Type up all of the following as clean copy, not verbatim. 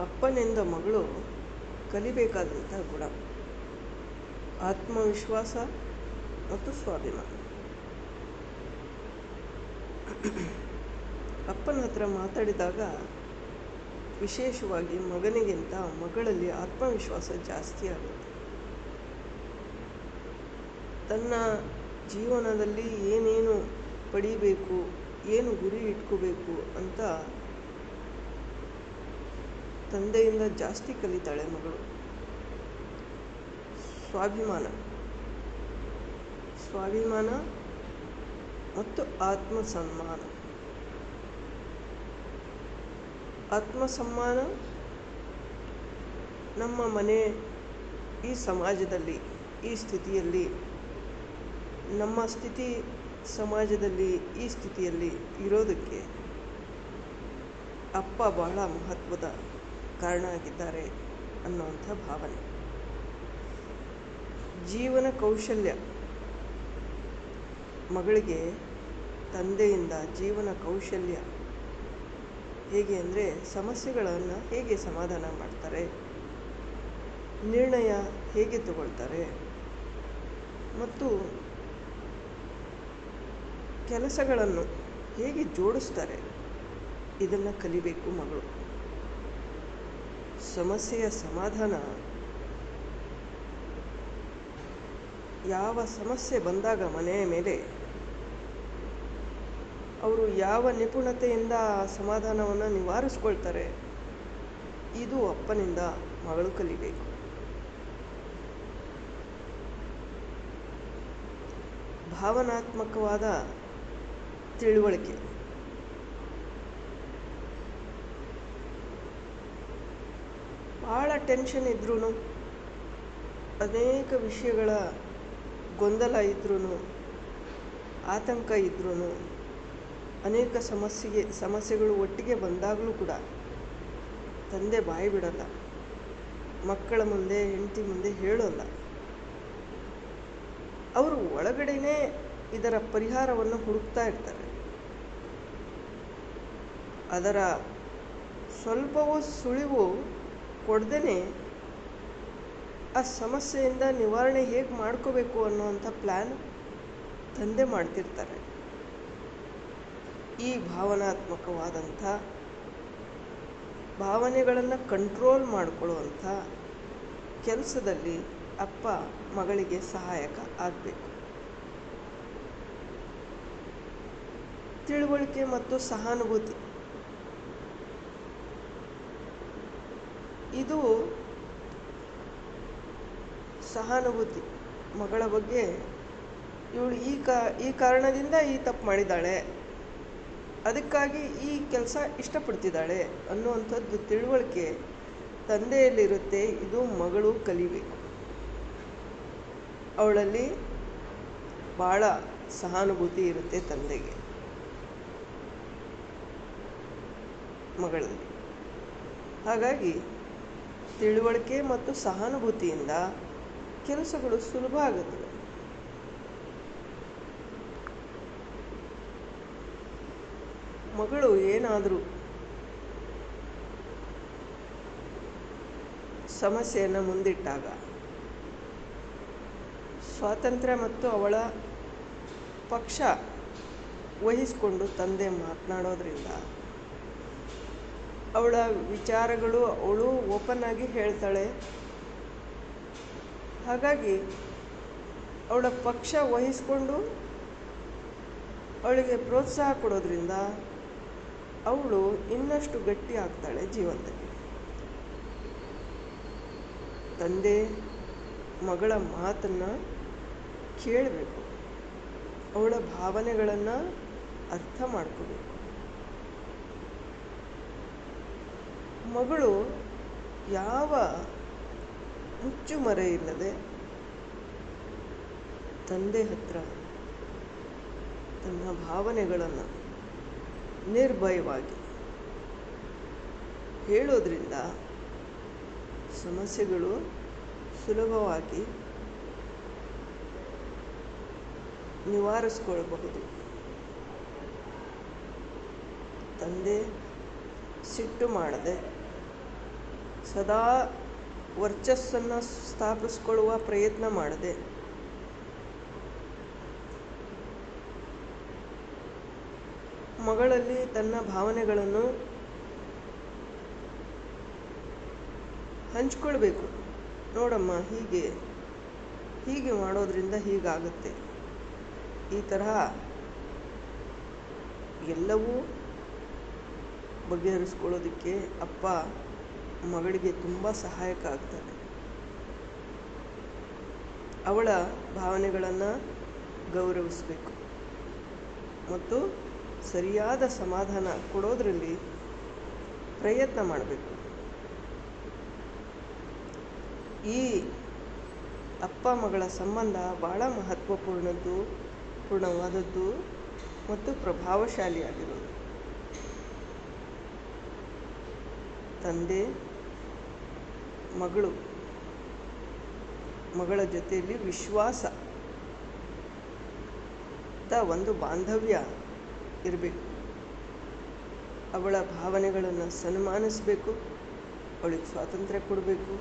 ಅಪ್ಪನಿಂದ ಮಗಳು ಕಲಿಬೇಕಾದಂಥ ಗುಣ ಆತ್ಮವಿಶ್ವಾಸ ಮತ್ತು ಸ್ವಾಭಿಮಾನ. ಅಪ್ಪನ ಹತ್ರ ಮಾತಾಡಿದಾಗ ವಿಶೇಷವಾಗಿ ಮಗನಿಗಿಂತ ಮಗಳಲ್ಲಿ ಆತ್ಮವಿಶ್ವಾಸ ಜಾಸ್ತಿ ಆಗುತ್ತೆ. ತನ್ನ ಜೀವನದಲ್ಲಿ ಏನೇನು ಪಡಿಬೇಕು, ಏನು ಗುರಿ ಇಟ್ಕೋಬೇಕು ಅಂತ ತಂದೆಯಿಂದ ಜಾಸ್ತಿ ಕಲಿತಾಳೆ ಮಗಳು. ಸ್ವಾಭಿಮಾನ ಮತ್ತು ಆತ್ಮಸಮ್ಮಾನ ನಮ್ಮ ಮನೆ ಈ ಸಮಾಜದಲ್ಲಿ ಈ ಸ್ಥಿತಿಯಲ್ಲಿ, ನಮ್ಮ ಸ್ಥಿತಿ ಸಮಾಜದಲ್ಲಿ ಈ ಸ್ಥಿತಿಯಲ್ಲಿ ಇರೋದಕ್ಕೆ ಅಪ್ಪ ಬಹಳ ಮಹತ್ವದ ಕಾರಣ ಆಗಿದ್ದಾರೆ ಅನ್ನುವಂಥ ಭಾವನೆ. ಜೀವನ ಕೌಶಲ್ಯ, ಮಗಳಿಗೆ ತಂದೆಯಿಂದ ಜೀವನ ಕೌಶಲ್ಯ ಹೇಗೆ ಅಂದರೆ ಸಮಸ್ಯೆಗಳನ್ನು ಹೇಗೆ ಸಮಾಧಾನ ಮಾಡ್ತಾರೆ, ನಿರ್ಣಯ ಹೇಗೆ ತಗೊಳ್ತಾರೆ ಮತ್ತು ಕೆಲಸಗಳನ್ನು ಹೇಗೆ ಜೋಡಿಸ್ತಾರೆ, ಇದನ್ನು ಕಲಿಬೇಕು ಮಗಳು. ಸಮಸ್ಯೆಯ ಸಮಾಧಾನ, ಯಾವ ಸಮಸ್ಯೆ ಬಂದಾಗ ಮನೆಯ ಮೇಲೆ ಅವರು ಯಾವ ನಿಪುಣತೆಯಿಂದ ಆ ಸಮಾಧಾನವನ್ನು ನಿವಾರಿಸ್ಕೊಳ್ತಾರೆ, ಇದು ಅಪ್ಪನಿಂದ ಮಗಳು ಕಲಿಬೇಕು. ಭಾವನಾತ್ಮಕವಾದ ತಿಳುವಳಿಕೆ, ಭಾಳ ಟೆನ್ಷನ್ ಇದ್ರೂ, ಅನೇಕ ವಿಷಯಗಳ ಗೊಂದಲ ಇದ್ರೂ, ಆತಂಕ ಇದ್ರೂ, ಅನೇಕ ಸಮಸ್ಯೆಗಳು ಒಟ್ಟಿಗೆ ಬಂದಾಗಲೂ ಕೂಡ ತಂದೆ ಬಾಯಿ ಬಿಡಲ್ಲ, ಮಕ್ಕಳ ಮುಂದೆ ಹೆಂಡತಿ ಮುಂದೆ ಹೇಳೋಲ್ಲ. ಅವರು ಒಳಗಡೆನೇ ಇದರ ಪರಿಹಾರವನ್ನು ಹುಡುಕ್ತಾ ಇರ್ತಾರೆ. ಅದರ ಸ್ವಲ್ಪವೂ ಸುಳಿವು ಕೊಡದೇನೆ ಆ ಸಮಸ್ಯೆಯಿಂದ ನಿವಾರಣೆ ಹೇಗೆ ಮಾಡ್ಕೋಬೇಕು ಅನ್ನುವಂಥ ಪ್ಲ್ಯಾನ್ ತಂದೆ ಮಾಡ್ತಿರ್ತಾರೆ. ಈ ಭಾವನಾತ್ಮಕವಾದಂಥ ಭಾವನೆಗಳನ್ನು ಕಂಟ್ರೋಲ್ ಮಾಡಿಕೊಳ್ಳುವಂಥ ಕೆಲಸದಲ್ಲಿ ಅಪ್ಪ ಮಗಳಿಗೆ ಸಹಾಯಕ ಆಗಬೇಕು. ತಿಳುವಳಿಕೆ ಮತ್ತು ಸಹಾನುಭೂತಿ, ಇದು ಸಹಾನುಭೂತಿ ಮಗಳ ಬಗ್ಗೆ, ಇವಳು ಈ ಕಾರಣದಿಂದ ಈ ತಪ್ಪು ಮಾಡಿದ್ದಾಳೆ, ಅದಕ್ಕಾಗಿ ಈ ಕೆಲಸ ಇಷ್ಟಪಡ್ತಿದ್ದಾಳೆ ಅನ್ನುವಂಥದ್ದು ತಿಳುವಳಿಕೆ ತಂದೆಯಲ್ಲಿರುತ್ತೆ. ಇದು ಮಗಳು ಕಲಿಬೇಕು. ಅವಳಲ್ಲಿ ಭಾಳ ಸಹಾನುಭೂತಿ ಇರುತ್ತೆ ತಂದೆಗೆ ಮಗಳಲ್ಲಿ. ಹಾಗಾಗಿ ತಿಳುವಳಿಕೆ ಮತ್ತು ಸಹಾನುಭೂತಿಯಿಂದ ಕೆಲಸಗಳು ಸುಲಭ ಆಗುತ್ತವೆ. ಮಗಳು ಏನಾದರೂ ಸಮಸ್ಯೆಯನ್ನು ಮುಂದಿಟ್ಟಾಗ ಸ್ವಾತಂತ್ರ್ಯ ಮತ್ತು ಅವಳ ಪಕ್ಷ ವಹಿಸಿಕೊಂಡು ತಂದೆ ಮಾತನಾಡೋದ್ರಿಂದ ಅವಳ ವಿಚಾರಗಳು ಅವಳು ಓಪನ್ ಆಗಿ ಹೇಳ್ತಾಳೆ. ಹಾಗಾಗಿ ಅವಳ ಪಕ್ಷ ವಹಿಸಿಕೊಂಡು ಅವಳಿಗೆ ಪ್ರೋತ್ಸಾಹ ಕೊಡೋದ್ರಿಂದ ಅವಳು ಇನ್ನಷ್ಟು ಗಟ್ಟಿ ಆಗ್ತಾಳೆ ಜೀವನದಲ್ಲಿ. ತಂದೆ ಮಗಳ ಮಾತನ್ನು ಕೇಳಬೇಕು, ಅವಳ ಭಾವನೆಗಳನ್ನು ಅರ್ಥ ಮಾಡ್ಕೋಬೇಕು. ಮಗಳು ಯಾವ ಮುಚ್ಚುಮರೆ ಇಲ್ಲದೆ ತಂದೆ ಹತ್ರ ತನ್ನ ಭಾವನೆಗಳನ್ನು ನಿರ್ಭಯವಾಗಿ ಹೇಳೋದ್ರಿಂದ ಸಮಸ್ಯೆಗಳು ಸುಲಭವಾಗಿ ನಿವಾರಿಸ್ಕೊಳ್ಬಹುದು. ತಂದೆ ಸಿಟ್ಟು ಮಾಡದೆ ಸದಾ ವರ್ಚಸ್ಸನ್ನು ಸ್ಥಾಪಿಸ್ಕೊಳ್ಳುವ ಪ್ರಯತ್ನ ಮಾಡದೆ ಮಗಳಲ್ಲಿ ತನ್ನ ಭಾವನೆಗಳನ್ನು ಹಂಚ್ಕೊಳ್ಬೇಕು. ನೋಡಮ್ಮ, ಹೀಗೆ ಮಾಡೋದ್ರಿಂದ ಹೀಗಾಗುತ್ತೆ. ಈ ತರಹ ಎಲ್ಲವೂ ಬಗೆಹರಿಸ್ಕೊಳ್ಳೋದಕ್ಕೆ ಅಪ್ಪ ಮಗಳಿಗೆ ತುಂಬ ಸಹಾಯಕ ಆಗ್ತಾನೆ. ಅವಳ ಭಾವನೆಗಳನ್ನು ಗೌರವಿಸಬೇಕು ಮತ್ತು ಸರಿಯಾದ ಸಮಾಧಾನ ಕೊಡೋದರಲ್ಲಿ ಪ್ರಯತ್ನ ಮಾಡಬೇಕು. ಈ ಅಪ್ಪ ಮಗಳ ಸಂಬಂಧ ಭಾಳ ಪೂರ್ಣವಾದದ್ದು ಮತ್ತು ಪ್ರಭಾವಶಾಲಿಯಾಗಿರೋದು. ತಂದೆ ಮಗಳ ಜೊತೆಯಲ್ಲಿ ವಿಶ್ವಾಸದ ಒಂದು ಬಾಂಧವ್ಯ ಇರಬೇಕು. ಅವಳ ಭಾವನೆಗಳನ್ನು ಸನ್ಮಾನಿಸಬೇಕು, ಅವಳಿಗೆ ಸ್ವಾತಂತ್ರ್ಯ ಕೊಡಬೇಕು.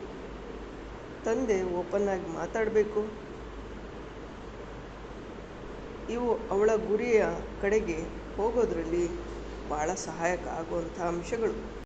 ತಂದೆ ಓಪನ್ ಆಗಿ ಮಾತಾಡಬೇಕು. ಇವು ಅವಳ ಗುರಿಯ ಕಡೆಗೆ ಹೋಗೋದ್ರಲ್ಲಿ ಭಾಳ ಸಹಾಯಕ ಆಗುವಂಥ ಅಂಶಗಳು.